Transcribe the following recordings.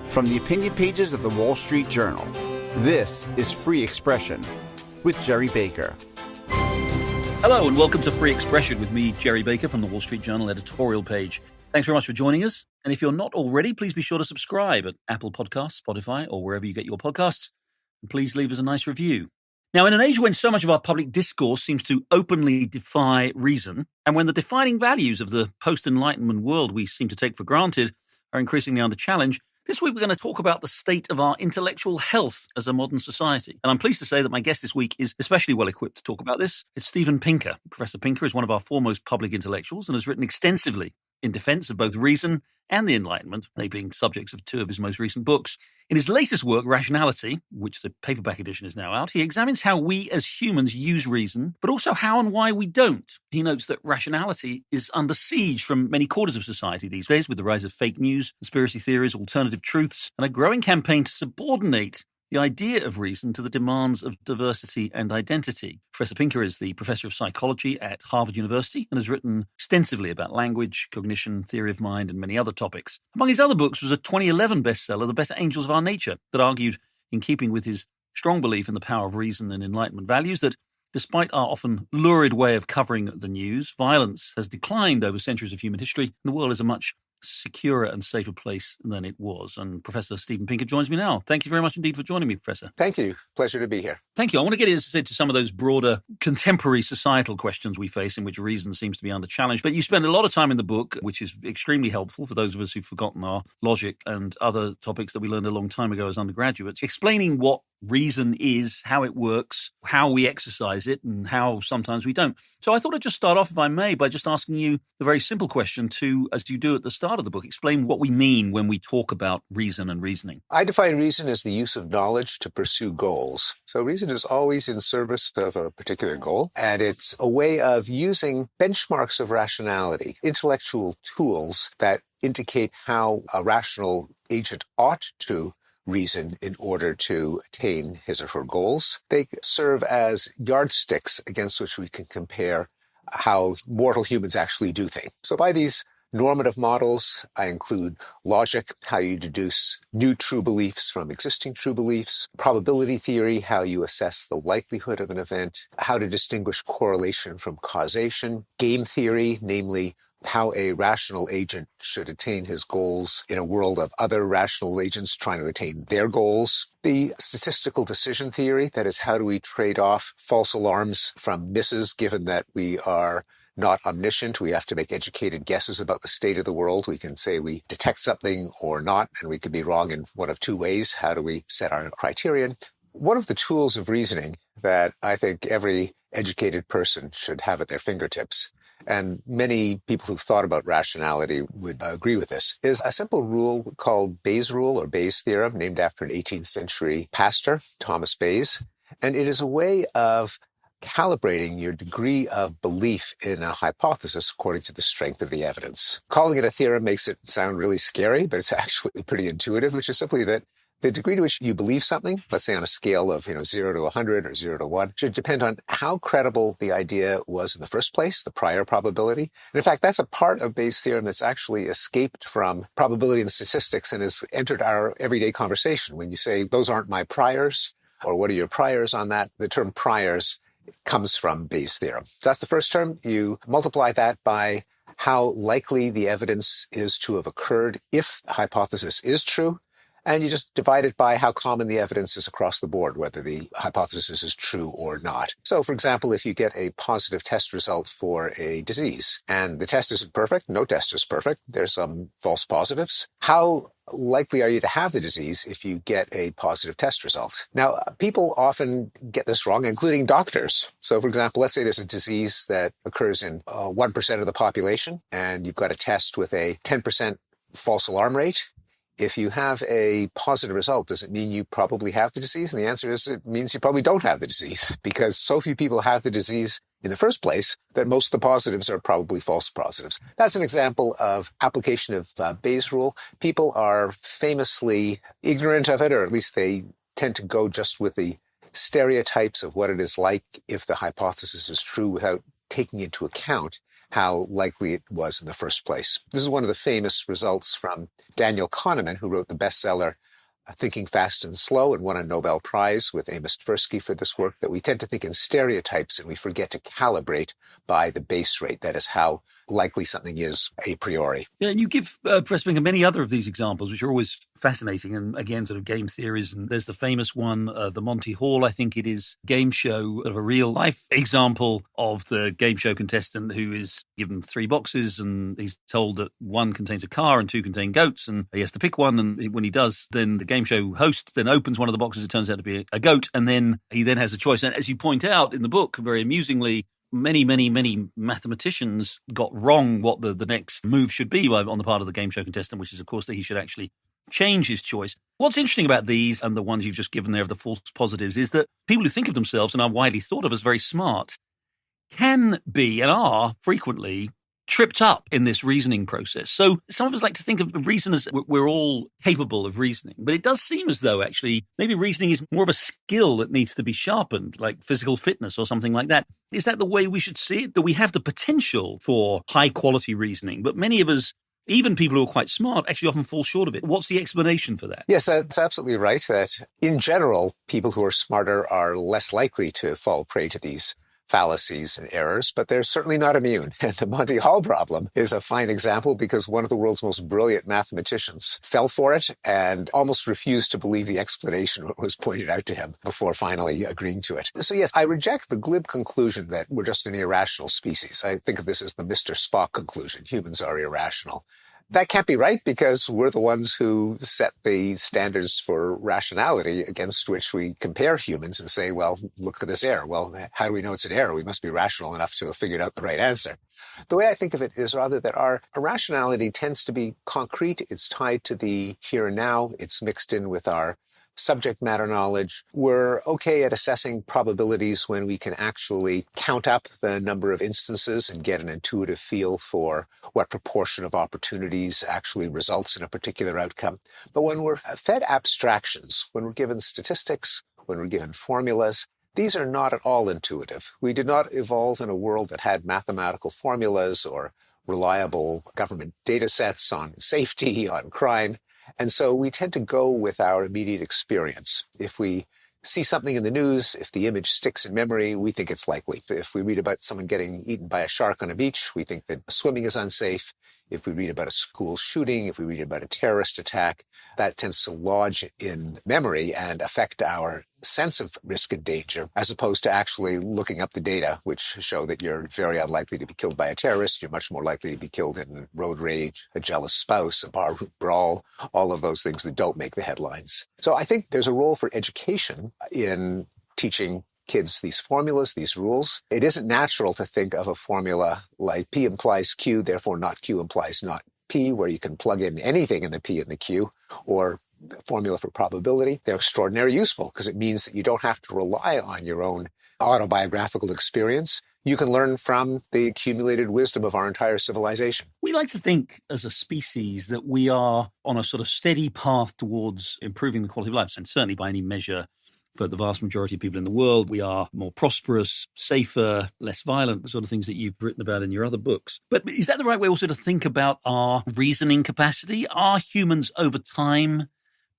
From the opinion pages of the Wall Street Journal, this is Free Expression with Gerry Baker. Hello and welcome to Free Expression with me, Gerry Baker, from the Wall Street Journal editorial page. Thanks very much for joining us. And if you're not already, please be sure to subscribe at Apple Podcasts, Spotify, or wherever you get your podcasts. And please leave us a nice review. Now, in an age when so much of our public discourse seems to openly defy reason, and when the defining values of the post-Enlightenment world we seem to take for granted are increasingly under challenge, this week we're going to talk about the state of our intellectual health as a modern society. And I'm pleased to say that my guest this week is especially well equipped to talk about this. It's Steven Pinker. Professor Pinker is one of our foremost public intellectuals and has written extensively in defense of both reason and the Enlightenment, they being subjects of two of his most recent books. In his latest work, Rationality, which the paperback edition is now out, he examines how we as humans use reason, but also how and why we don't. He notes that rationality is under siege from many quarters of society these days, with the rise of fake news, conspiracy theories, alternative truths, and a growing campaign to subordinate the idea of reason to the demands of diversity and identity. Professor Pinker is the professor of psychology at Harvard University and has written extensively about language, cognition, theory of mind, and many other topics. Among his other books was a 2011 bestseller, The Better Angels of Our Nature, that argued, in keeping with his strong belief in the power of reason and Enlightenment values, that despite our often lurid way of covering the news, violence has declined over centuries of human history, and the world is a much securer and safer place than it was. And Professor Steven Pinker joins me now. Thank you very much indeed for joining me, Professor. Thank you. Pleasure to be here. Thank you. I want to get into some of those broader contemporary societal questions we face in which reason seems to be under challenge. But you spend a lot of time in the book, which is extremely helpful for those of us who've forgotten our logic and other topics that we learned a long time ago as undergraduates, explaining what reason is, how it works, how we exercise it, and how sometimes we don't. So I thought I'd just start off, if I may, by just asking you the very simple question to, as you do at the start of the book, explain what we mean when we talk about reason and reasoning. I define reason as the use of knowledge to pursue goals. So reason is always in service of a particular goal, and it's a way of using benchmarks of rationality, intellectual tools that indicate how a rational agent ought to reason in order to attain his or her goals. They serve as yardsticks against which we can compare how mortal humans actually do things. So by these normative models, I include logic, how you deduce new true beliefs from existing true beliefs, probability theory, how you assess the likelihood of an event, how to distinguish correlation from causation, game theory, namely how a rational agent should attain his goals in a world of other rational agents trying to attain their goals. The statistical decision theory, that is, how do we trade off false alarms from misses, given that we are not omniscient. We have to make educated guesses about the state of the world. We can say we detect something or not, and we could be wrong in one of two ways. How do we set our criterion? One of the tools of reasoning that I think every educated person should have at their fingertips, and many people who've thought about rationality would agree with this, is a simple rule called Bayes' rule or Bayes' theorem, named after an 18th century pastor, Thomas Bayes. And it is a way of calibrating your degree of belief in a hypothesis according to the strength of the evidence. Calling it a theorem makes it sound really scary, but it's actually pretty intuitive, which is simply that the degree to which you believe something, let's say on a scale of 0 to 100 or 0 to 1, should depend on how credible the idea was in the first place, the prior probability. And in fact, that's a part of Bayes' theorem that's actually escaped from probability and statistics and has entered our everyday conversation. When you say, those aren't my priors, or what are your priors on that, the term priors comes from Bayes' theorem. So that's the first term. You multiply that by how likely the evidence is to have occurred if the hypothesis is true. And you just divide it by how common the evidence is across the board, whether the hypothesis is true or not. So, for example, if you get a positive test result for a disease, and the test isn't perfect, no test is perfect, there's some false positives, how likely are you to have the disease if you get a positive test result? Now, people often get this wrong, including doctors. So, for example, let's say there's a disease that occurs in 1% of the population, and you've got a test with a 10% false alarm rate. If you have a positive result, does it mean you probably have the disease? And the answer is it means you probably don't have the disease, because so few people have the disease in the first place that most of the positives are probably false positives. That's an example of application of Bayes' rule. People are famously ignorant of it, or at least they tend to go just with the stereotypes of what it is like if the hypothesis is true without taking into account how likely it was in the first place. This is one of the famous results from Daniel Kahneman, who wrote the bestseller Thinking Fast and Slow and won a Nobel Prize with Amos Tversky for this work, that we tend to think in stereotypes and we forget to calibrate by the base rate. That is how likely something is a priori. Yeah, and you give Professor Bingham many other of these examples, which are always fascinating, and again, sort of game theories. And there's the famous one, the Monty Hall, I think it is, game show of a real life example of the game show contestant who is given 3 boxes and he's told that 1 contains a car and 2 contain goats, and he has to pick one. And when he does, then the game show host then opens one of the boxes. It turns out to be a goat, and then he then has a choice. And as you point out in the book, very amusingly, many mathematicians got wrong what the next move should be on the part of the game show contestant, which is, of course, that he should actually change his choice. What's interesting about these and the ones you've just given there of the false positives is that people who think of themselves and are widely thought of as very smart can be and are frequently tripped up in this reasoning process. So some of us like to think of reason as we're all capable of reasoning, but it does seem as though actually maybe reasoning is more of a skill that needs to be sharpened, like physical fitness or something like that. Is that the way we should see it? That we have the potential for high quality reasoning, but many of us, even people who are quite smart, actually often fall short of it. What's the explanation for that? Yes, that's absolutely right, that in general, people who are smarter are less likely to fall prey to these fallacies and errors, but they're certainly not immune. And the Monty Hall problem is a fine example because one of the world's most brilliant mathematicians fell for it and almost refused to believe the explanation that was pointed out to him before finally agreeing to it. So yes, I reject the glib conclusion that we're just an irrational species. I think of this as the Mr. Spock conclusion. Humans are irrational. That can't be right because we're the ones who set the standards for rationality against which we compare humans and say, well, look at this error. Well, how do we know it's an error? We must be rational enough to have figured out the right answer. The way I think of it is rather that our rationality tends to be concrete. It's tied to the here and now. It's mixed in with our subject matter knowledge. We're okay at assessing probabilities when we can actually count up the number of instances and get an intuitive feel for what proportion of opportunities actually results in a particular outcome. But when we're fed abstractions, when we're given statistics, when we're given formulas, these are not at all intuitive. We did not evolve in a world that had mathematical formulas or reliable government data sets on safety, on crime. And so we tend to go with our immediate experience. If we see something in the news, if the image sticks in memory, we think it's likely. If we read about someone getting eaten by a shark on a beach, we think that swimming is unsafe. If we read about a school shooting, if we read about a terrorist attack, that tends to lodge in memory and affect our sense of risk and danger, as opposed to actually looking up the data, which show that you're very unlikely to be killed by a terrorist. You're much more likely to be killed in road rage, a jealous spouse, a barroom brawl, all of those things that don't make the headlines. So I think there's a role for education in teaching kids these formulas, these rules. It isn't natural to think of a formula like P implies Q, therefore not Q implies not P, where you can plug in anything in the P and the Q, or formula for probability. They're extraordinarily useful because it means that you don't have to rely on your own autobiographical experience. You can learn from the accumulated wisdom of our entire civilization. We like to think as a species that we are on a sort of steady path towards improving the quality of life, and certainly by any measure for the vast majority of people in the world, we are more prosperous, safer, less violent, the sort of things that you've written about in your other books. But is that the right way also to think about our reasoning capacity? Are humans over time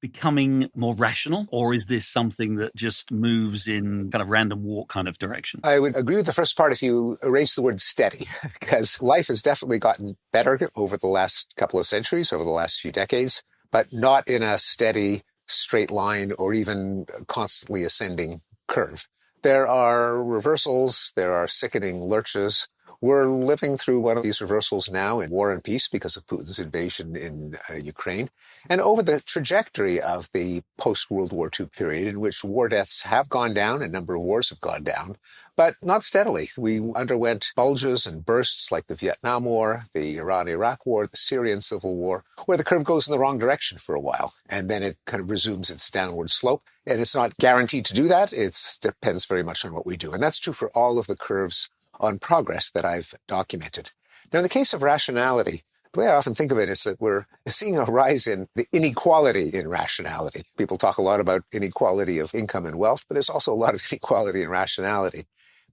becoming more rational, or is this something that just moves in kind of random walk kind of direction? I would agree with the first part if you erase the word steady, because life has definitely gotten better over the last couple of centuries, over the last few decades, but not in a steady straight line or even constantly ascending curve. There are reversals, there are sickening lurches. We're living through one of these reversals now in War and Peace because of Putin's invasion in Ukraine. And over the trajectory of the post-World War II period, in which war deaths have gone down, a number of wars have gone down, but not steadily. We underwent bulges and bursts like the Vietnam War, the Iran-Iraq War, the Syrian Civil War, where the curve goes in the wrong direction for a while, and then it kind of resumes its downward slope. And it's not guaranteed to do that. It depends very much on what we do. And that's true for all of the curves on progress that I've documented. Now, in the case of rationality, the way I often think of it is that we're seeing a rise in the inequality in rationality. People talk a lot about inequality of income and wealth, but there's also a lot of inequality in rationality.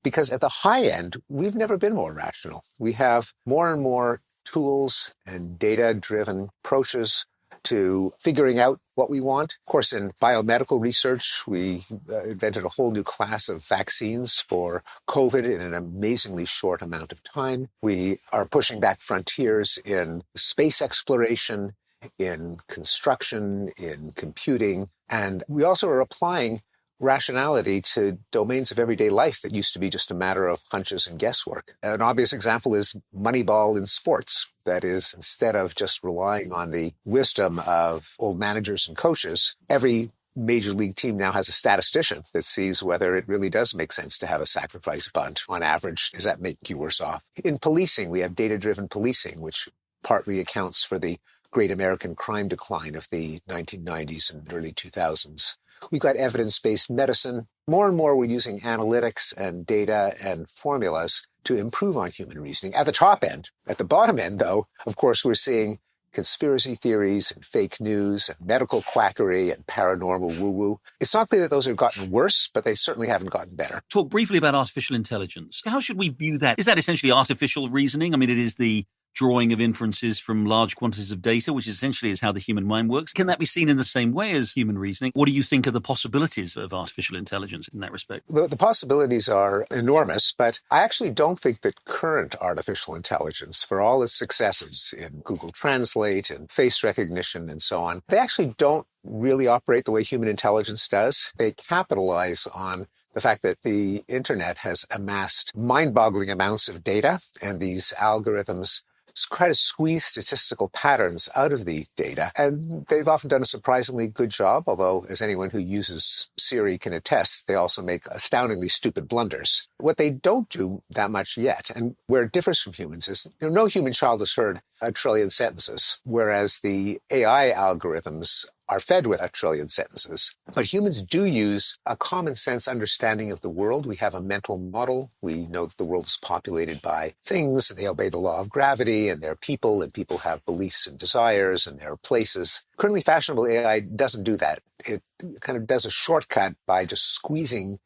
because at the high end, we've never been more rational. We have more and more tools and data-driven approaches to figuring out what we want. Of course, in biomedical research, we invented a whole new class of vaccines for COVID in an amazingly short amount of time. We are pushing back frontiers in space exploration, in construction, in computing, and we also are applying rationality to domains of everyday life that used to be just a matter of hunches and guesswork. An obvious example is Moneyball in sports. That is, instead of just relying on the wisdom of old managers and coaches, every major league team now has a statistician that sees whether it really does make sense to have a sacrifice bunt. On average, does that make you worse off? In policing, we have data-driven policing, which partly accounts for the great American crime decline of the 1990s and early 2000s. We've got evidence-based medicine. More and more, we're using analytics and data and formulas to improve on human reasoning at the top end. At the bottom end, though, of course, we're seeing conspiracy theories and fake news and medical quackery and paranormal woo-woo. It's not clear that those have gotten worse, but they certainly haven't gotten better. Talk briefly about artificial intelligence. How should we view that? Is that essentially artificial reasoning? I mean, it is the drawing of inferences from large quantities of data, which essentially is how the human mind works. Can that be seen in the same way as human reasoning? What do you think are the possibilities of artificial intelligence in that respect? The possibilities are enormous, but I actually don't think that current artificial intelligence, for all its successes in Google Translate and face recognition and so on, they actually don't really operate the way human intelligence does. They capitalize on the fact that the internet has amassed mind-boggling amounts of data, and these algorithms try to squeeze statistical patterns out of the data. And they've often done a surprisingly good job, although as anyone who uses Siri can attest, they also make astoundingly stupid blunders. What they don't do that much yet, and where it differs from humans, is no human child has heard 1 trillion sentences, whereas the AI algorithms are fed with 1 trillion sentences. But humans do use a common sense understanding of the world. We have a mental model. We know that the world is populated by things. They obey the law of gravity, and they're people, and people have beliefs and desires, and there are places. Currently fashionable AI doesn't do that. It kind of does a shortcut by just squeezing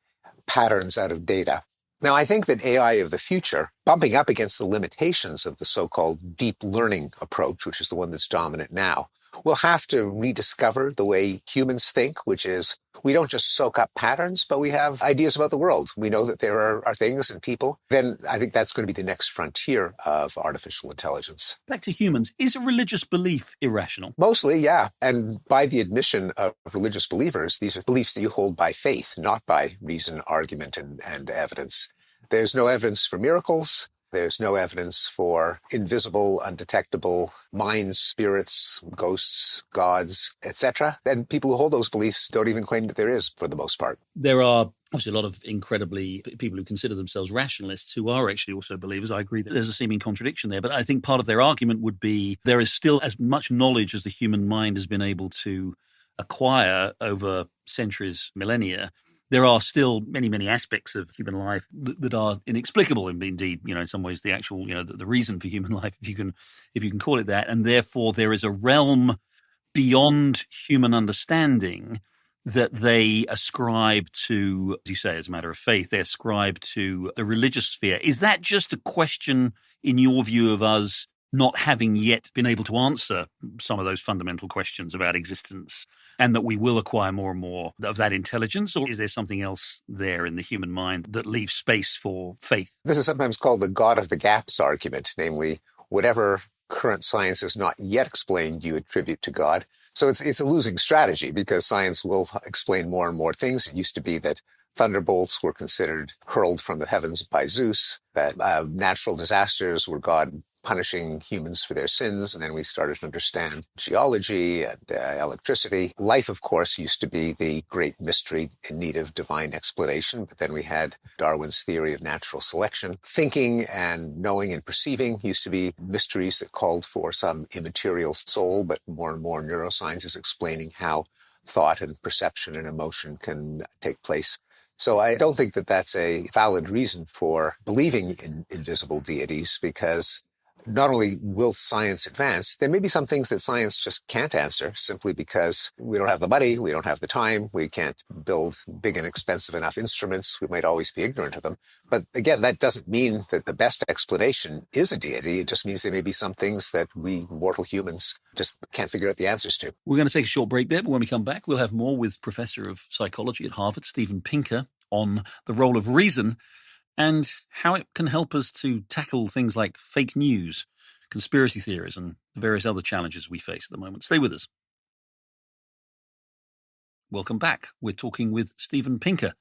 patterns out of data. Now, I think that AI of the future, bumping up against the limitations of the so-called deep learning approach, which is the one that's dominant now, we'll have to rediscover the way humans think, which is we don't just soak up patterns, but we have ideas about the world. We know that there are things and people. Then I think that's going to be the next frontier of artificial intelligence. Back to humans. Is a religious belief irrational? Mostly, yeah. And by the admission of religious believers, these are beliefs that you hold by faith, not by reason, argument, and evidence. There's no evidence for miracles. There's no evidence for invisible, undetectable minds, spirits, ghosts, gods, etc. And people who hold those beliefs don't even claim that there is, for the most part. There are obviously a lot of incredibly people who consider themselves rationalists who are actually also believers. I agree that there's a seeming contradiction there, but I think part of their argument would be there is still as much knowledge as the human mind has been able to acquire over centuries, millennia. There are still many, many aspects of human life that are inexplicable, and indeed, in some ways, the actual, the reason for human life, if you can call it that, and therefore there is a realm beyond human understanding that they ascribe to, as you say, as a matter of faith, they ascribe to the religious sphere. Is that just a question, in your view, of us not having yet been able to answer some of those fundamental questions about existence, and that we will acquire more and more of that intelligence? Or is there something else there in the human mind that leaves space for faith? This is sometimes called the God of the gaps argument, namely, whatever current science has not yet explained, you attribute to God. So it's a losing strategy, because science will explain more and more things. It used to be that thunderbolts were considered hurled from the heavens by Zeus, that natural disasters were God punishing humans for their sins, and then we started to understand geology and electricity. Life, of course, used to be the great mystery in need of divine explanation, but then we had Darwin's theory of natural selection. Thinking and knowing and perceiving used to be mysteries that called for some immaterial soul, but more and more neuroscience is explaining how thought and perception and emotion can take place. So I don't think that that's a valid reason for believing in invisible deities, because not only will science advance, there may be some things that science just can't answer simply because we don't have the money, we don't have the time, we can't build big and expensive enough instruments, we might always be ignorant of them. But again, that doesn't mean that the best explanation is a deity. It just means there may be some things that we mortal humans just can't figure out the answers to. We're going to take a short break there, but when we come back, we'll have more with Professor of Psychology at Harvard, Steven Pinker, on the role of reason and how it can help us to tackle things like fake news, conspiracy theories, and the various other challenges we face at the moment. Stay with us. Welcome back. We're talking with Steven Pinker,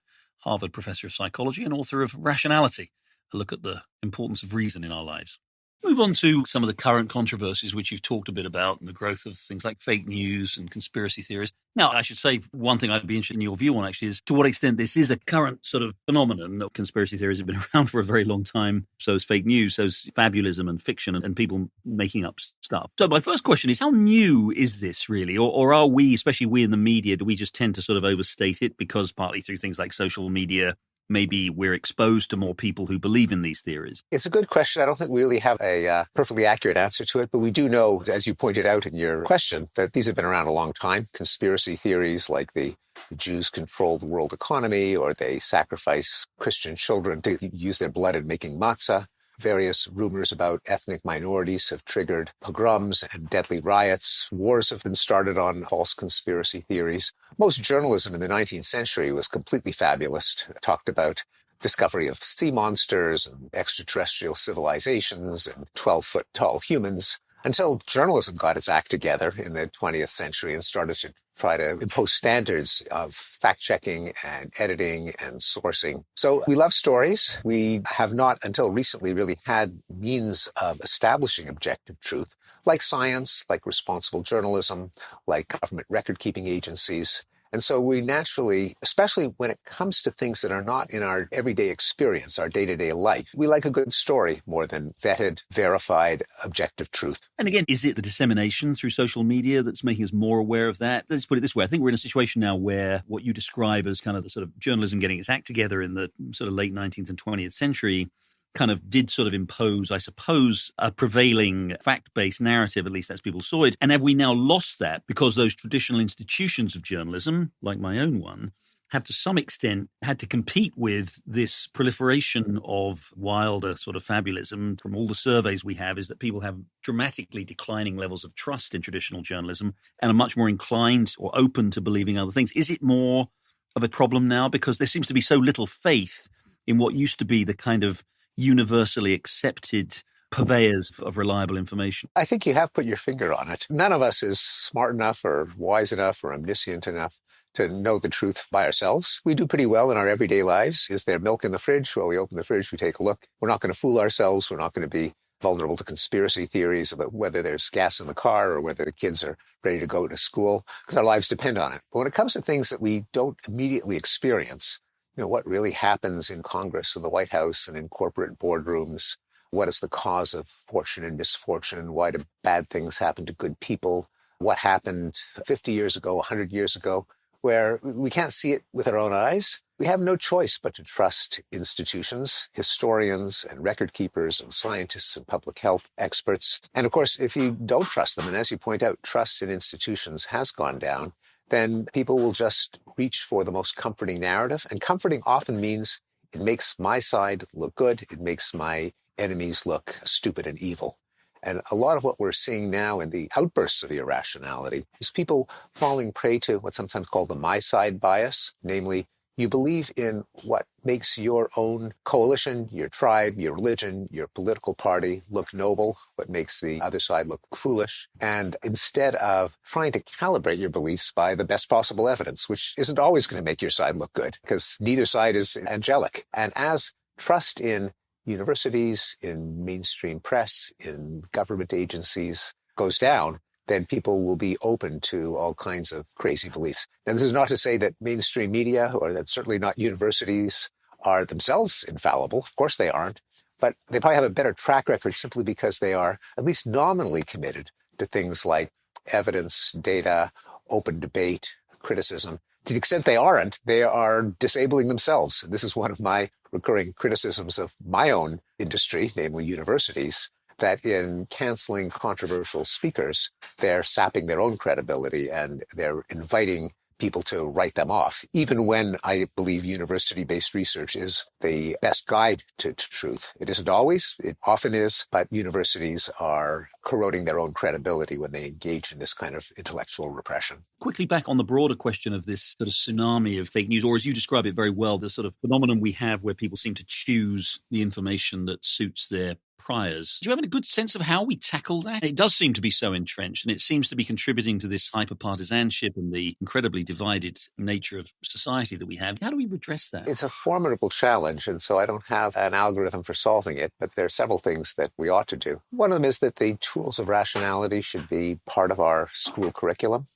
Harvard Professor of Psychology and author of Rationality, a look at the importance of reason in our lives. Move on to some of the current controversies, which you've talked a bit about, and the growth of things like fake news and conspiracy theories. Now, I should say one thing I'd be interested in your view on actually is to what extent this is a current sort of phenomenon. Conspiracy theories have been around for a very long time. So is fake news, so is fabulism and fiction and people making up stuff. So my first question is, how new is this really? Or are we, especially we in the media, do we just tend to sort of overstate it because partly through things like social media, maybe we're exposed to more people who believe in these theories? It's a good question. I don't think we really have a perfectly accurate answer to it, but we do know, as you pointed out in your question, that these have been around a long time. Conspiracy theories like the Jews control the world economy, or they sacrifice Christian children to use their blood in making matzah. Various rumors about ethnic minorities have triggered pogroms and deadly riots. Wars have been started on false conspiracy theories. Most journalism in the 19th century was completely fabulous. It talked about discovery of sea monsters and extraterrestrial civilizations and 12-foot tall humans, until journalism got its act together in the 20th century and started to try to impose standards of fact-checking and editing and sourcing. So we love stories. We have not until recently really had means of establishing objective truth, like science, like responsible journalism, like government record-keeping agencies. And so we naturally, especially when it comes to things that are not in our everyday experience, our day-to-day life, we like a good story more than vetted, verified, objective truth. And again, is it the dissemination through social media that's making us more aware of that? Let's put it this way. I think we're in a situation now where what you describe as kind of the sort of journalism getting its act together in the sort of late 19th and 20th century kind of did sort of impose, I suppose, a prevailing fact-based narrative, at least as people saw it. And have we now lost that because those traditional institutions of journalism, like my own one, have to some extent had to compete with this proliferation of wilder sort of fabulism? From all the surveys we have is that people have dramatically declining levels of trust in traditional journalism and are much more inclined or open to believing other things. Is it more of a problem now because there seems to be so little faith in what used to be the kind of universally accepted purveyors of reliable information? I think you have put your finger on it. None of us is smart enough or wise enough or omniscient enough to know the truth by ourselves. We do pretty well in our everyday lives. Is there milk in the fridge? Well, we open the fridge, we take a look. We're not going to fool ourselves. We're not going to be vulnerable to conspiracy theories about whether there's gas in the car or whether the kids are ready to go to school, because our lives depend on it. But when it comes to things that we don't immediately experience, what really happens in Congress or the White House and in corporate boardrooms? What is the cause of fortune and misfortune? Why do bad things happen to good people? What happened 50 years ago, 100 years ago, where we can't see it with our own eyes? We have no choice but to trust institutions, historians and record keepers and scientists and public health experts. And of course, if you don't trust them, and as you point out, trust in institutions has gone down, then people will just reach for the most comforting narrative. And comforting often means it makes my side look good. It makes my enemies look stupid and evil. And a lot of what we're seeing now in the outbursts of irrationality is people falling prey to what's sometimes called the my side bias, namely, you believe in what makes your own coalition, your tribe, your religion, your political party look noble, what makes the other side look foolish. And instead of trying to calibrate your beliefs by the best possible evidence, which isn't always going to make your side look good, because neither side is angelic. And as trust in universities, in mainstream press, in government agencies goes down, then people will be open to all kinds of crazy beliefs. Now, this is not to say that mainstream media, or that certainly not universities, are themselves infallible. Of course they aren't. But they probably have a better track record simply because they are at least nominally committed to things like evidence, data, open debate, criticism. To the extent they aren't, they are disabling themselves. This is one of my recurring criticisms of my own industry, namely universities, that in canceling controversial speakers, they're sapping their own credibility and they're inviting people to write them off, even when I believe university-based research is the best guide to truth. It isn't always, it often is, but universities are corroding their own credibility when they engage in this kind of intellectual repression. Quickly back on the broader question of this sort of tsunami of fake news, or as you describe it very well, the sort of phenomenon we have where people seem to choose the information that suits their priors. Do you have a good sense of how we tackle that? It does seem to be so entrenched, and it seems to be contributing to this hyper-partisanship and the incredibly divided nature of society that we have. How do we redress that? It's a formidable challenge, and so I don't have an algorithm for solving it, but there are several things that we ought to do. One of them is that the tools of rationality should be part of our school curriculum.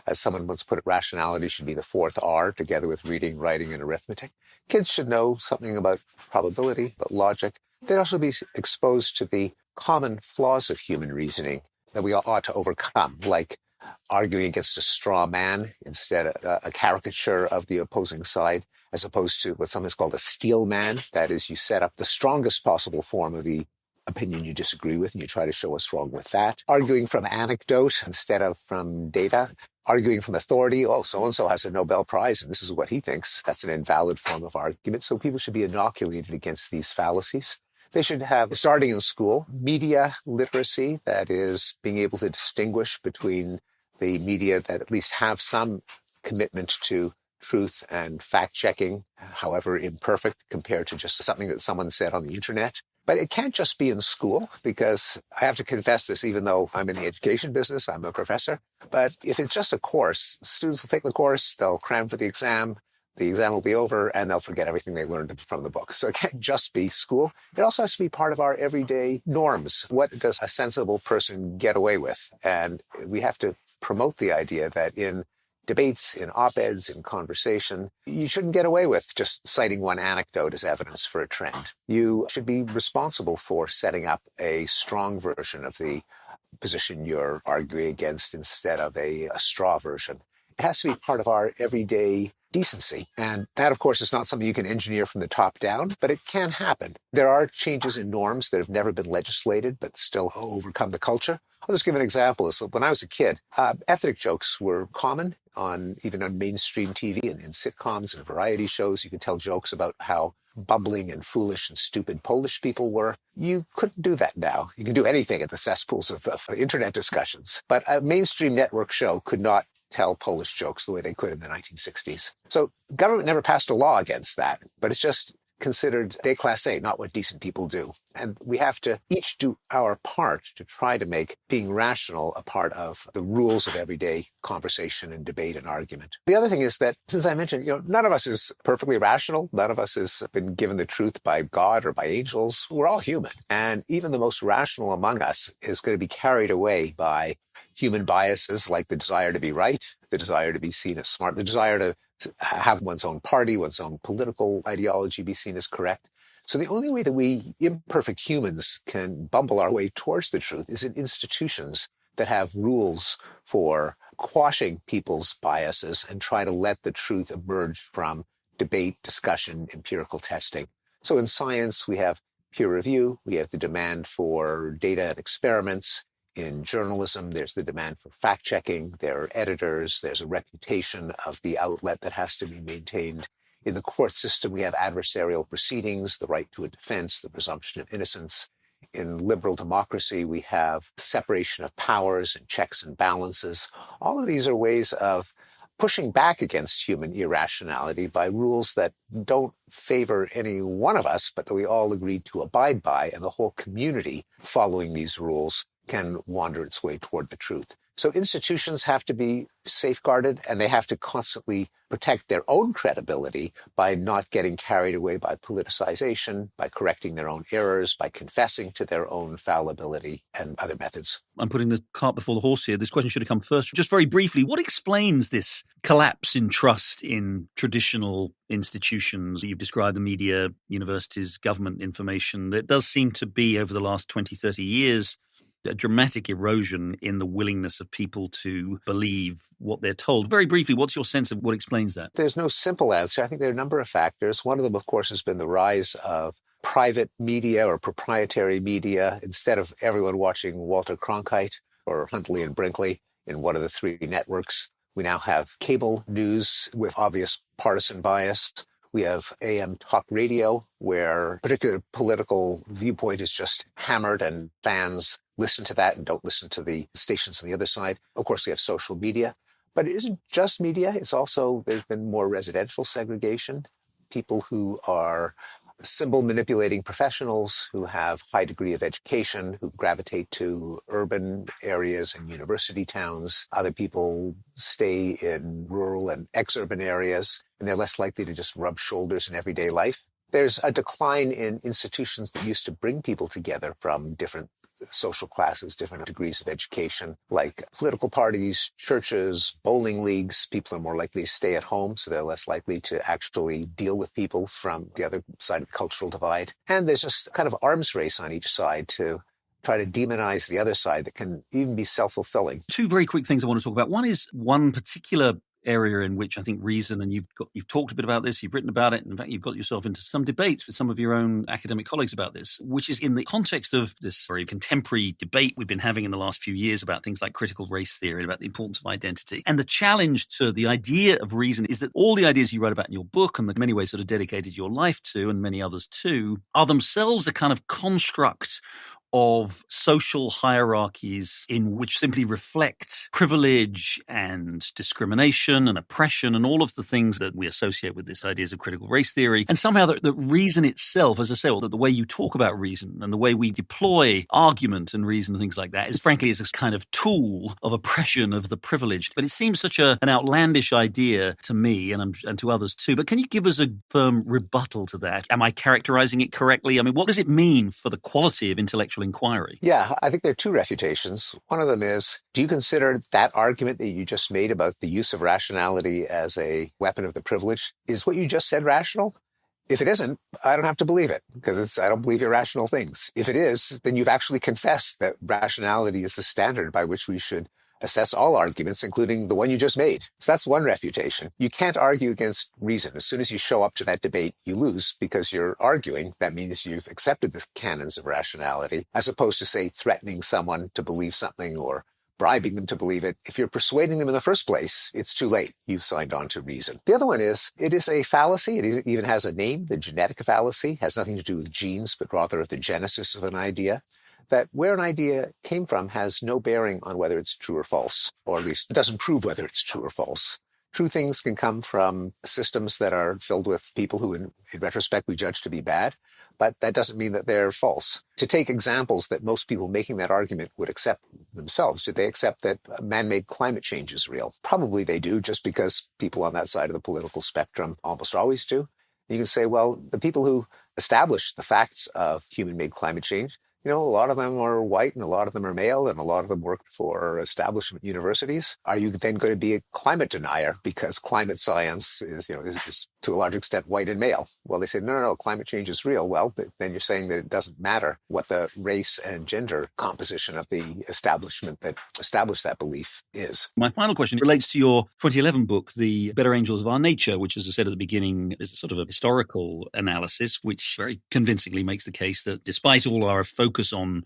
As someone once put it, rationality should be the fourth R, together with reading, writing, and arithmetic. Kids should know something about probability, about logic. They'd also be exposed to the common flaws of human reasoning that we ought to overcome, like arguing against a straw man instead of a caricature of the opposing side, as opposed to what sometimes called a steel man. That is, you set up the strongest possible form of the opinion you disagree with, and you try to show what's wrong with that. Arguing from anecdote instead of from data. Arguing from authority. Oh, so-and-so has a Nobel Prize, and this is what he thinks. That's an invalid form of argument. So people should be inoculated against these fallacies. They should have, starting in school, media literacy, that is, being able to distinguish between the media that at least have some commitment to truth and fact-checking, however imperfect, compared to just something that someone said on the internet. But it can't just be in school, because I have to confess this, even though I'm in the education business, I'm a professor. But if it's just a course, students will take the course, they'll cram for the exam will be over, and they'll forget everything they learned from the book. So it can't just be school. It also has to be part of our everyday norms. What does a sensible person get away with? And we have to promote the idea that in debates, in op-eds, in conversation, you shouldn't get away with just citing one anecdote as evidence for a trend. You should be responsible for setting up a strong version of the position you're arguing against instead of a straw version. It has to be part of our everyday decency. And that, of course, is not something you can engineer from the top down, but it can happen. There are changes in norms that have never been legislated, but still overcome the culture. I'll just give an example. So when I was a kid, ethnic jokes were common even on mainstream TV and in sitcoms and variety shows. You could tell jokes about how bumbling and foolish and stupid Polish people were. You couldn't do that now. You can do anything at the cesspools of internet discussions. But a mainstream network show could not tell Polish jokes the way they could in the 1960s. So government never passed a law against that, but it's just considered déclassé, not what decent people do. And we have to each do our part to try to make being rational a part of the rules of everyday conversation and debate and argument. The other thing is that, since I mentioned, none of us is perfectly rational. None of us has been given the truth by God or by angels. We're all human. And even the most rational among us is going to be carried away by human biases like the desire to be right, the desire to be seen as smart, the desire to have one's own party, one's own political ideology be seen as correct. So the only way that we imperfect humans can bumble our way towards the truth is in institutions that have rules for quashing people's biases and try to let the truth emerge from debate, discussion, empirical testing. So in science, we have peer review, we have the demand for data and experiments. In journalism, there's the demand for fact-checking. There are editors. There's a reputation of the outlet that has to be maintained. In the court system, we have adversarial proceedings, the right to a defense, the presumption of innocence. In liberal democracy, we have separation of powers and checks and balances. All of these are ways of pushing back against human irrationality by rules that don't favor any one of us, but that we all agreed to abide by, and the whole community following these rules can wander its way toward the truth. So institutions have to be safeguarded, and they have to constantly protect their own credibility by not getting carried away by politicization, by correcting their own errors, by confessing to their own fallibility and other methods. I'm putting the cart before the horse here. This question should have come first. Just very briefly, what explains this collapse in trust in traditional institutions? You've described the media, universities, government information. There does seem to be, over the last 20, 30 years, a dramatic erosion in the willingness of people to believe what they're told. Very briefly, what's your sense of what explains that? There's no simple answer. I think there are a number of factors. One of them, of course, has been the rise of private media or proprietary media. Instead of everyone watching Walter Cronkite or Huntley and Brinkley in one of the three networks, we now have cable news with obvious partisan bias. We have AM talk radio, where a particular political viewpoint is just hammered and fans listen to that and don't listen to the stations on the other side. Of course, we have social media. But it isn't just media. It's also, there's been more residential segregation. People who are symbol manipulating professionals who have high degree of education, who gravitate to urban areas and university towns. Other people stay in rural and ex-urban areas, and they're less likely to just rub shoulders in everyday life. There's a decline in institutions that used to bring people together from different social classes, different degrees of education, like political parties, churches, bowling leagues. People are more likely to stay at home, so they're less likely to actually deal with people from the other side of the cultural divide. And there's just kind of arms race on each side to try to demonize the other side that can even be self-fulfilling. Two very quick things I want to talk about. One is one particular area in which I think reason, and you've talked a bit about this, you've written about it, in fact, you've got yourself into some debates with some of your own academic colleagues about this, which is in the context of this very contemporary debate we've been having in the last few years about things like critical race theory, about the importance of identity. And the challenge to the idea of reason is that all the ideas you write about in your book, and in many ways sort of dedicated your life to, and many others too, are themselves a kind of construct of social hierarchies in which simply reflect privilege and discrimination and oppression and all of the things that we associate with these ideas of critical race theory. And somehow that reason itself, as I say, that the way you talk about reason and the way we deploy argument and reason and things like that is frankly is this kind of tool of oppression of the privileged. But it seems such an outlandish idea to me and to others too. But can you give us a firm rebuttal to that? Am I characterizing it correctly? I mean, what does it mean for the quality of intellectual inquiry? Yeah, I think there are two refutations. One of them is, do you consider that argument that you just made about the use of rationality as a weapon of the privileged, is what you just said rational? If it isn't, I don't have to believe it, because I don't believe irrational things. If it is, then you've actually confessed that rationality is the standard by which we should assess all arguments, including the one you just made. So that's one refutation. You can't argue against reason. As soon as you show up to that debate, you lose because you're arguing. That means you've accepted the canons of rationality, as opposed to, say, threatening someone to believe something or bribing them to believe it. If you're persuading them in the first place, it's too late. You've signed on to reason. The other one is, it is a fallacy. It even has a name. The genetic fallacy has nothing to do with genes, but rather the genesis of an idea. That where an idea came from has no bearing on whether it's true or false, or at least it doesn't prove whether it's true or false. True things can come from systems that are filled with people who, in retrospect, we judge to be bad, but that doesn't mean that they're false. To take examples that most people making that argument would accept themselves, did they accept that man-made climate change is real? Probably they do, just because people on that side of the political spectrum almost always do. You can say, well, the people who established the facts of human-made climate change, a lot of them are white and a lot of them are male and a lot of them work for establishment universities. Are you then going to be a climate denier because climate science is to a large extent white and male? Well, they say, no, climate change is real. Well, but then you're saying that it doesn't matter what the race and gender composition of the establishment that established that belief is. My final question relates to your 2011 book, The Better Angels of Our Nature, which, as I said at the beginning, is a sort of a historical analysis, which very convincingly makes the case that despite all our focus on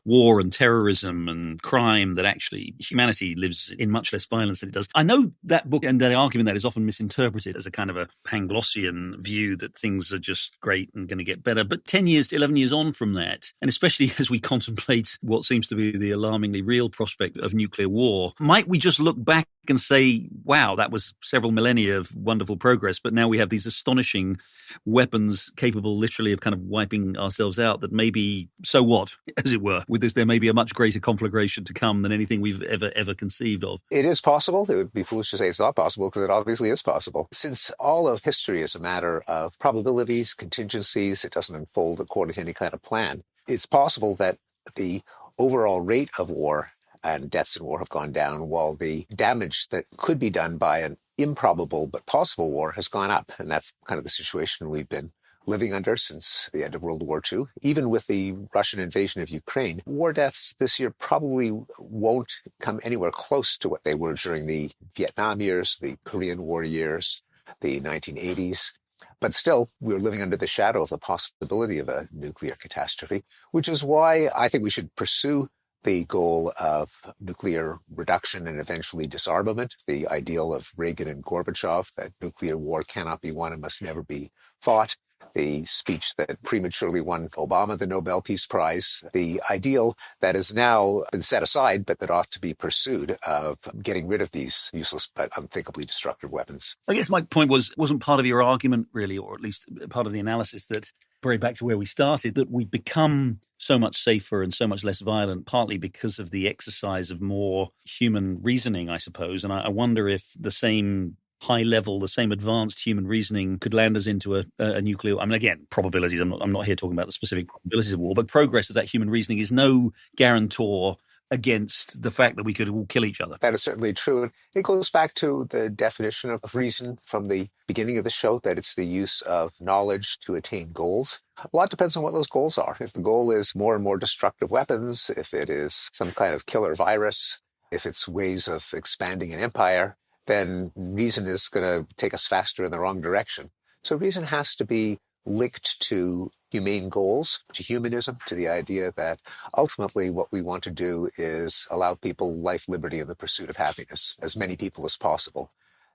war and terrorism and crime, that actually humanity lives in much less violence than it does. I know that book and that argument that is often misinterpreted as a kind of a Panglossian view that things are just great and going to get better. But 10 years to 11 years on from that, and especially as we contemplate what seems to be the alarmingly real prospect of nuclear war, might we just look back and say, wow, that was several millennia of wonderful progress, but now we have these astonishing weapons capable literally of kind of wiping ourselves out, that maybe, so what, as it were? With this, there may be a much greater conflagration to come than anything we've ever conceived of. It is possible. It would be foolish to say it's not possible, because it obviously is possible. Since all of history is a matter of probabilities, contingencies, it doesn't unfold according to any kind of plan. It's possible that the overall rate of war and deaths in war have gone down, while the damage that could be done by an improbable but possible war has gone up. And that's kind of the situation we've been living under since the end of World War II. Even with the Russian invasion of Ukraine, war deaths this year probably won't come anywhere close to what they were during the Vietnam years, the Korean War years, the 1980s. But still, we're living under the shadow of the possibility of a nuclear catastrophe, which is why I think we should pursue the goal of nuclear reduction and eventually disarmament, the ideal of Reagan and Gorbachev, that nuclear war cannot be won and must never be fought, the speech that prematurely won Obama the Nobel Peace Prize, the ideal that has now been set aside but that ought to be pursued of getting rid of these useless but unthinkably destructive weapons. I guess my point wasn't part of your argument, really, or at least part of the analysis, that very back to where we started, that we become so much safer and so much less violent, partly because of the exercise of more human reasoning, I suppose. And I wonder if the same high level, the same advanced human reasoning could land us into a nuclear. I mean, again, probabilities. I'm not here talking about the specific probabilities of war, but progress of that human reasoning is no guarantor against the fact that we could all kill each other. That is certainly true. It goes back to the definition of reason from the beginning of the show, that it's the use of knowledge to attain goals. A lot depends on what those goals are. If the goal is more and more destructive weapons, if it is some kind of killer virus, if it's ways of expanding an empire, then reason is going to take us faster in the wrong direction. So reason has to be linked to humane goals, to humanism, to the idea that ultimately what we want to do is allow people life, liberty, and the pursuit of happiness, as many people as possible.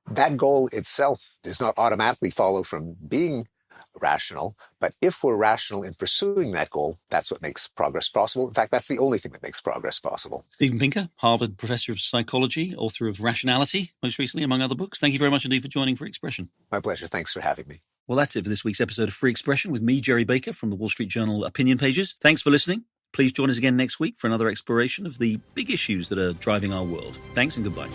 That goal itself does not automatically follow from being rational, but if we're rational in pursuing that goal, that's what makes progress possible. In fact, that's the only thing that makes progress possible. Stephen Pinker, Harvard professor of psychology, author of Rationality, most recently, among other books. Thank you very much indeed for joining Free Expression. My pleasure. Thanks for having me. Well, that's it for this week's episode of Free Expression with me, Gerry Baker, from the Wall Street Journal opinion pages. Thanks for listening. Please join us again next week for another exploration of the big issues that are driving our world. Thanks and goodbye.